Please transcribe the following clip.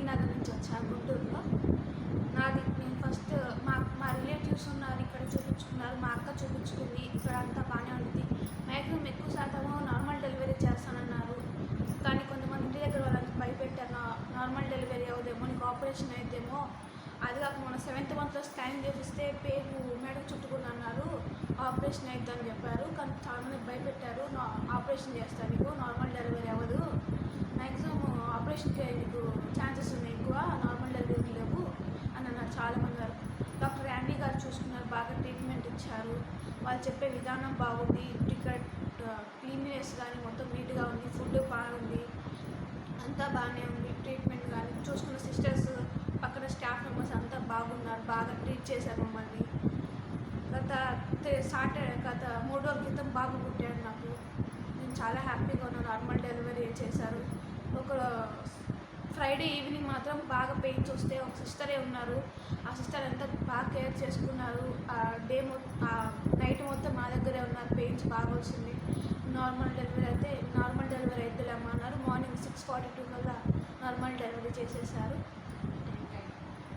నగర్ నుంచి వచ్చాను గుంటూరులో. నేను ఫస్ట్ మా రిలేటివ్స్ ఉన్నారు, ఇక్కడ చూపించుకున్నారు. మా అక్క చూపించుకుంది, ఇక్కడ అంతా బాగానే ఉంటుంది. మ్యాక్సిమం ఎక్కువ శాతము నార్మల్ డెలివరీ చేస్తానన్నారు. కానీ కొంతమంది ఇంటి దగ్గర వాళ్ళంతా భయపెట్టారు, నార్మల్ డెలివరీ అవుదేమో, నీకు ఆపరేషన్ అయితేమో. అది కాక మొన్న 7th మంత్లో స్కాన్ చేపిస్తే పేగు మెడకు చుట్టుకున్నారు, ఆపరేషన్ అవుతుందని చెప్పారు. కానీ చాలామంది భయపెట్టారు, ఆపరేషన్ చేస్తాను నీకు, నార్మల్ డెలివరీ అవ్వదు, మ్యాక్సిమం ఆపరేషన్కి నీకు ఛాన్సెస్ ఉన్నాయి ఎక్కువ, నార్మల్ డెలివరీ లేవు అని అన్నారు చాలామంది వరకు. డాక్టర్ యాండీ గారు చూసుకున్నారు, బాగా ట్రీట్మెంట్ ఇచ్చారు. వాళ్ళు చెప్పే విధానం బాగుంది, ఇక్కడ క్లీన్లీనెస్ కానీ మొత్తం నీట్గా ఉంది, ఫుడ్ బాగుంది, అంతా బాగానే ఉంది. ట్రీట్మెంట్ కానీ చూసుకున్న సిస్టర్స్, పక్కన స్టాఫ్ మెంబర్స్ అంతా బాగున్నారు, బాగా ట్రీట్ చేశారు మమ్మల్ని. గత 3 రోజుల క్రితం బాబు పుట్టాడు నాకు. నేను చాలా హ్యాపీగా ఉన్నాను, నార్మల్ డెలివరీ చేశారు. ఒక ఫ్రైడే ఈవినింగ్ మాత్రం బాగా పెయిన్స్ వస్తే ఒక సిస్టరే ఉన్నారు, ఆ సిస్టర్ అంతా బాగా కేర్ చేసుకున్నారు. నైట్ మొత్తం మా దగ్గరే ఉన్నారు, పెయిన్స్ బాగా వచ్చింది. Normal delivery అయితేలేమన్నారు. మార్నింగ్ 6:42 కల్లా నార్మల్ డెలివరీ చేసేసారు.